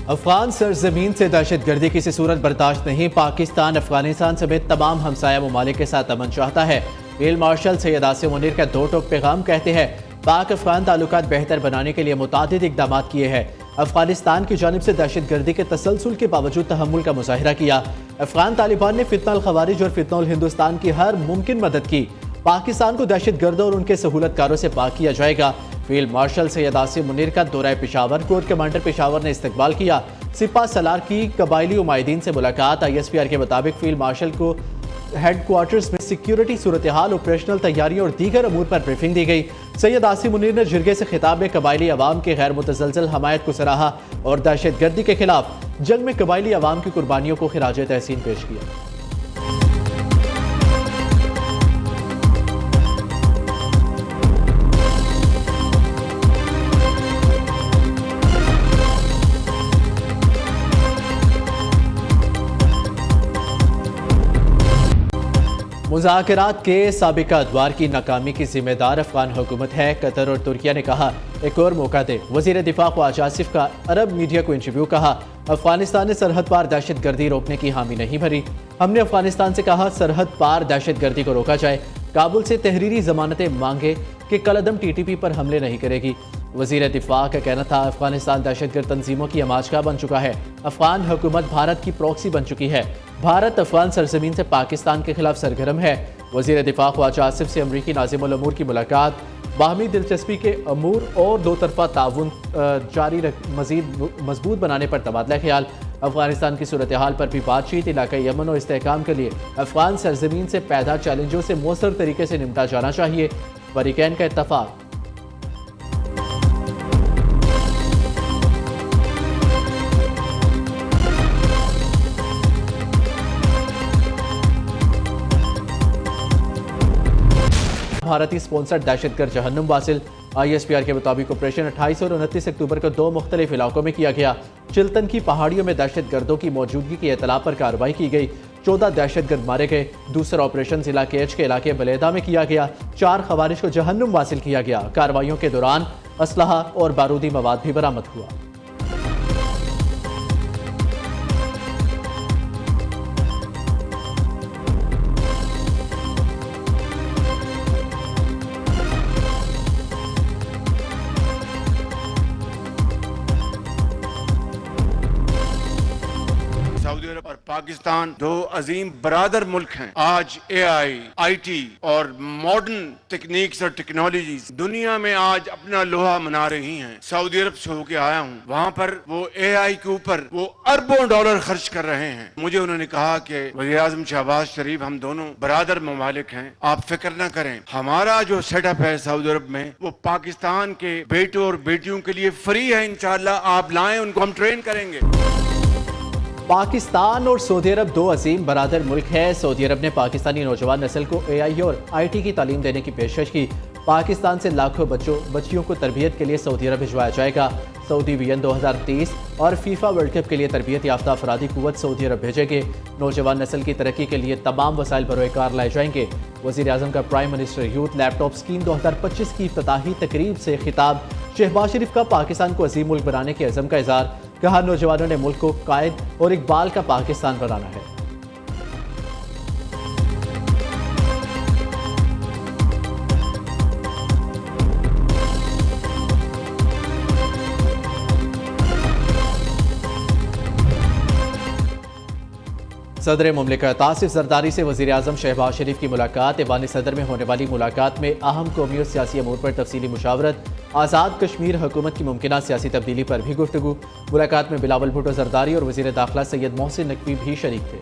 अफगान सरजमीन से दहशतगर्दी किसी सूरत बर्दाश्त नहीं। पाकिस्तान अफगानिस्तान समेत तमाम हमसाया ममालिक के साथ अमन चाहता है। फील्ड मार्शल सैयद आसिम मुनीर का दो टोक पैगाम कहते हैं पाक अफगान ताल्लुकात बेहतर बनाने के लिए मुतादिद इकदाम किए हैं। अफगानिस्तान की जानिब से दहशतगर्दी के तसलसल के बावजूद तहम्मुल का मुजाहिरा किया। अफगान तालिबान ने फितनल खवारिज और फितनल हिंदुस्तान की हर मुमकिन मदद की। पाकिस्तान को दहशतगर्दों और उनके सहूलतकारों से पाक किया जाएगा। फील्ड मार्शल सैयद आसिम मुनीर का दौरा पेशावर, कोर कमांडर पेशावर ने इस्तकबाल किया। सिपा सलार की कबायली उमायदीन से मुलाकात। ISPR के मुताबिक फील्ड मार्शल को हेडक्वार्टर्स में सिक्योरिटी सूरत हाल, ऑपरेशनल तैयारियों और दीगर अमूर पर ब्रीफिंग दी गई। सैयद आसिम मुनीर ने जिरगे से खिताब में कबायली अवाम के गैर मुतसलसल हमायत को सराहा और दहशतगर्दी के खिलाफ जंग में कबायली अवाम की कुर्बानियों को खिराज तहसीन पेश किया। मुज़ाकरात के साबिका अदवार की नाकामी की जिम्मेदार अफगान हुकूमत है। कतर और तुर्किया ने कहा एक और मौका दे। वज़ीर दिफा ख्वाजा आसिफ का अरब मीडिया को इंटरव्यू। कहा अफगानिस्तान ने सरहद पार दहशतगर्दी रोकने की हामी नहीं भरी। हमने अफगानिस्तान से कहा सरहद पार दहशतगर्दी को रोका जाए। काबुल से तहरीरी जमानतें मांगे कि कलअदम TTP पर हमले नहीं करेगी। वज़ीर दिफा का कहना था अफगानिस्तान दहशतगर्द तंजीमों की हमाजगा बन चुका है। अफगान हुकूमत भारत की प्रॉक्सी बन चुकी है। भारत अफगान सरजमीन से पाकिस्तान के खिलाफ सरगर्म है। वज़ीर दिफा ख्वाजा आसिफ से अमरीकी नाज़िमुल अमूर की मुलाकात। बाहमी दिलचस्पी के अमूर और दो तरफा ताउन जारी मज़ीद मजबूत बनाने पर तबादला ख्याल। अफगानिस्तान की सूरत हाल पर भी बातचीत। इलाकाई अमन और इस्तेहकाम के लिए अफगान सरजमीन से पैदा चैलेंजों से मौसर तरीके से निपटा जाना चाहिए। फरीकैन का इत्तफाक। भारतीय स्पॉन्सर्ड दहशतगर्द जहन्नुम वासिल। ISPR के मुताबिक ऑपरेशन 28 और 29 अक्टूबर को दो मुख्तलिफ इलाकों में किया गया। चिल्तन की पहाड़ियों में दहशतगर्दों की मौजूदगी की इतला पर कार्रवाई की गई। 14 दहशतगर्द मारे गए। दूसरा ऑपरेशन जिला केच के इलाके बलेदा में किया गया। 4 खवारिज को जहन्नुम वासिल किया गया। कार्रवाइयों के दौरान असलहा और बारूदी मवाद भी बरामद हुआ। सऊदी अरब और पाकिस्तान दो अजीम बरादर मुल्क हैं। आज AI, IT और मॉडर्न टेक्निक्स और टेक्नोलॉजीज दुनिया में आज अपना लोहा मना रही हैं। सऊदी अरब से होके आया हूँ। वहाँ पर वो AI के ऊपर वो अरबों डॉलर खर्च कर रहे हैं। मुझे उन्होंने कहा कि वज़ीर आज़म शहबाज शरीफ हम दोनों बरादर ममालिक हैं, आप फिक्र न करें। हमारा जो सेटअप है सऊदी अरब में वो पाकिस्तान के बेटों और बेटियों के लिए फ्री है। इंशाअल्लाह आप लाएं, उनको हम ट्रेन करेंगे। पाकिस्तान और सऊदी अरब दो अजीम बरादर मुल्क है। सऊदी अरब ने पाकिस्तानी नौजवान नस्ल को AI और IT की तालीम देने की पेशकश की। पाकिस्तान से लाखों बच्चियों को तरबियत के लिए सऊदी अरब भिजवाया जाएगा। सऊदी वियन 2023 और FIFA वर्ल्ड कप के लिए तरबियत याफ्ता अफरादी कुव्वत सऊदी अरब भेजेंगे। नौजवान नस्ल की तरक्की के लिए तमाम वसाइल बरोकार लाए जाएंगे। वज़ीर आज़म का prime minister youth laptop scheme 2025 की इफ्तिताही तकरीब से खिताब। शहबाज शरीफ का पाकिस्तान को अजीम मुल्क बनाने के अज़म का इज़हार। कहा नौजवानों ने मुल्क को कायद और इकबाल का पाकिस्तान बनाना है। सदर मुमलिकत आसिफ जरदारी से वज़ीर आज़म शहबाज शरीफ की मुलाकात। ऐवान सदर में होने वाली मुलाकात में अहम कौमी और सियासी अमूर पर तफसीली मुशावरत। आज़ाद कश्मीर हुकूमत की मुमकिना सियासी तब्दीली पर भी गुफ्तगू। मुलाकात में बिलावल भुट्टो जरदारी और वज़ीर दाखिला सैयद मोहसिन नकवी भी शरीक थे।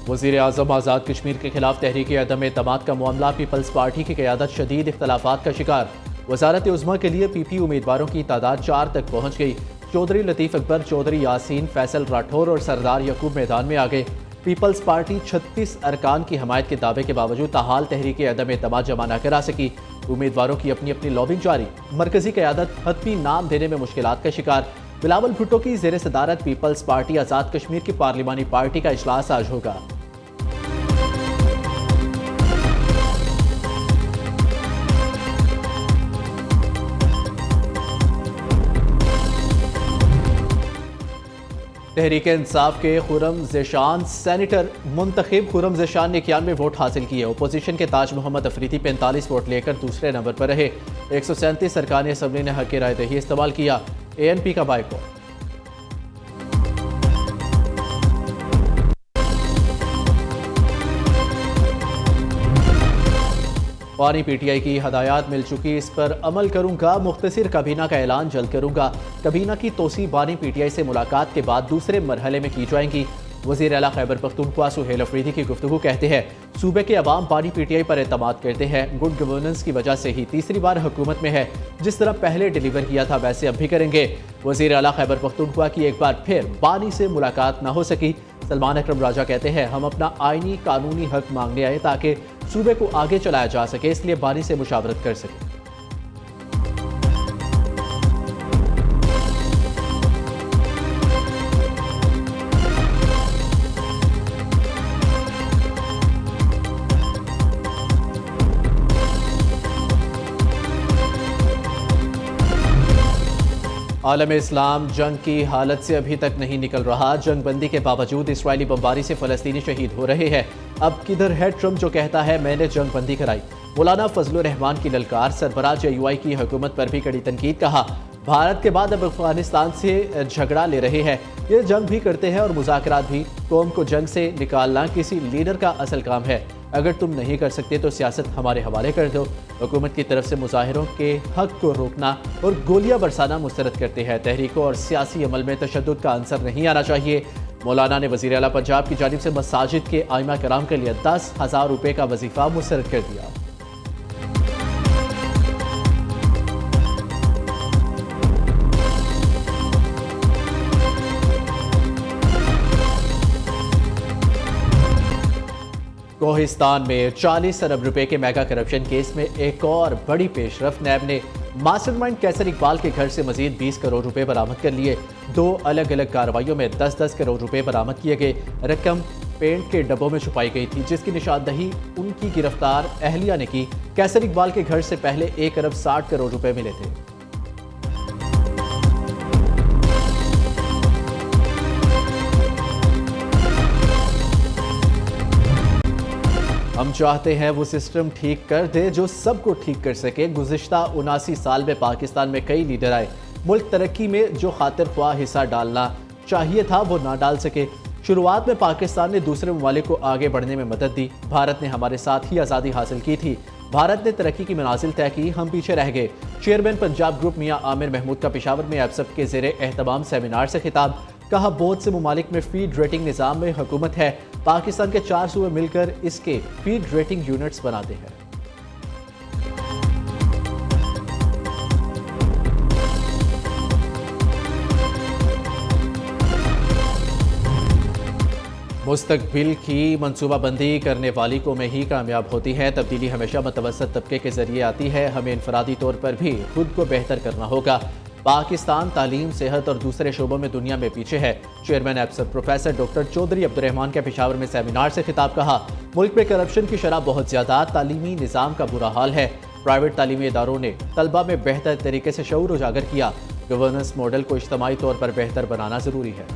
वज़ीर आज़म आज़ाद कश्मीर के खिलाफ तहरीक अदम एतमाद का मामला। पीपल्स पार्टी की क़यादत शदीद इख्तलाफात का शिकार। वज़ारत उज़्मा के लिए PP उम्मीदवारों की तादाद 4 तक पहुँच गई। चौधरी लतीफ़ अकबर, चौधरी यासीन, फैसल राठौर और सरदार यकूब मैदान में आ गए। पीपल्स पार्टी 36 अरकान की हमायत के दावे के बावजूद ताहाल तहरीक अदम एतमाद जमा न करा सकी। उम्मीदवारों की अपनी अपनी लॉबिंग जारी। मरकजी क़यादत हतमी नाम देने में मुश्किलात का शिकार। बिलावल भुट्टो की ज़ेर सदारत पीपल्स पार्टी आज़ाद कश्मीर की पार्लिमानी पार्टी का इजलास आज होगा। तहरीक इंसाफ के खुरम ज़ेशान सेनेटर मुंतखब खुरम ज़ेशान ने 91 वोट हासिल किए। अपोजिशन के ताज मोहम्मद अफरीदी 45 वोट लेकर दूसरे नंबर पर रहे। 137 अरकान असम्बली ने हक राय दही इस्तेमाल किया। ANP का बाइकआउट। पानी PTI की हदायत मिल चुकी, इस पर अमल करूंगा। मुख्तसिर कबीना का ऐलान जल्द करूंगा। कबीना की तोसी बानी PTI से मुलाकात के बाद दूसरे मरहले में की जाएंगी। वज़ीर आला खैबर पख्तूनख्वा सुहेल अफरीदी की गुफ्तगू कहते हैं सूबे के अवाम पानी PTI पर एतमाद करते हैं। गुड गवर्नेंस की वजह से ही तीसरी बार हुकूमत में है। जिस तरह पहले डिलीवर किया था वैसे अब भी करेंगे। वज़ीर आला खैबर पख्तूनख्वा की एक बार फिर बानी से मुलाकात न हो सकी। सलमान अकरम राजा कहते हैं हम अपना आईनी कानूनी हक मांगने आए ताकि सूबे को आगे चलाया जा सके, इसलिए बानी से मुशावरत कर सके। आलम इस्लाम जंग की हालत से अभी तक नहीं निकल रहा। जंग बंदी के बावजूद इसराइली बमबारी से फलस्तीनी शहीद हो रहे हैं। अब किधर है ट्रंप जो कहता है मैंने जंग बंदी कराई। मौलाना फजलुर रहमान की ललकार। सरबराह JUI की हुकूमत पर भी कड़ी तनकीद। कहा भारत के बाद अब अफगानिस्तान से झगड़ा ले रहे हैं। ये जंग भी करते हैं और मुज़ाकरात भी। कौम को जंग से निकालना किसी लीडर का असल काम है। अगर तुम नहीं कर सकते तो सियासत हमारे हवाले कर दो। हुकूमत की तरफ से मुजाहिरों के हक को रोकना और गोलियां बरसाना मुस्तरद करते हैं। तहरीकों और सियासी अमल में तशद्दुद का अंसर नहीं आना चाहिए। मौलाना ने वज़ीर आला पंजाब की जानिब से मसाजिद के आइमा कराम के लिए 10,000 रुपये का वजीफा मुस्तरद कर दिया। कोहिस्तान में 40 अरब रुपए के मेगा करप्शन केस में एक और बड़ी पेशरफ। नैब ने मास्टरमाइंड कैसर इकबाल के घर से मजीद 20 करोड़ रुपए बरामद कर लिए। 2 अलग अलग कार्रवाइयों में 10-10 करोड़ रुपए बरामद किए गए। रकम पेंट के डब्बों में छुपाई गई थी, जिसकी निशानदही उनकी गिरफ्तार अहलिया ने की। कैसर इकबाल के घर से पहले 1 अरब 60 करोड़ रुपए मिले थे। हम चाहते हैं वो सिस्टम ठीक कर दे जो सबको ठीक कर सके। गुज़िश्ता 79 साल में पाकिस्तान में कई लीडर आए। मुल्क तरक्की में जो खातिर ख्वाह हिस्सा डालना चाहिए था वो ना डाल सके। शुरुआत में पाकिस्तान ने दूसरे ममालिक को आगे बढ़ने में मदद दी। भारत ने हमारे साथ ही आज़ादी हासिल की थी। भारत ने तरक्की की मनाजिल तय की, हम पीछे रह गए। चेयरमैन पंजाब ग्रुप मियां आमिर महमूद का पेशावर में एब्सप के ज़ेरे एहतमाम सेमिनार से खिताब। कहा बहुत से ममालिक में फीड रेटिंग निज़ाम में हुकूमत है। पाकिस्तान के 4 सूबे मिलकर इसके फीड रेटिंग यूनिट्स बनाते हैं। मुस्तकबिल की मनसूबाबंदी करने वाली कौमें ही कामयाब होती है। तब्दीली हमेशा मुतवस्सत तबके के जरिए आती है। हमें इनफरादी तौर पर भी खुद को बेहतर करना होगा। पाकिस्तान तालीम, सेहत और दूसरे शोबों में दुनिया में पीछे है। चेयरमैन एब्सप प्रोफेसर डॉक्टर चौधरी अब्दुर्रहमान के पेशावर में सेमिनार से खिताब। कहा मुल्क में करप्शन की शरह बहुत ज़्यादा, तालीमी निज़ाम का बुरा हाल है। प्राइवेट तालीमी इदारों ने तलबा में बेहतर तरीके से शऊर उजागर किया। गवर्नेंस मॉडल को इज्तमाही तौर पर बेहतर बनाना ज़रूरी है।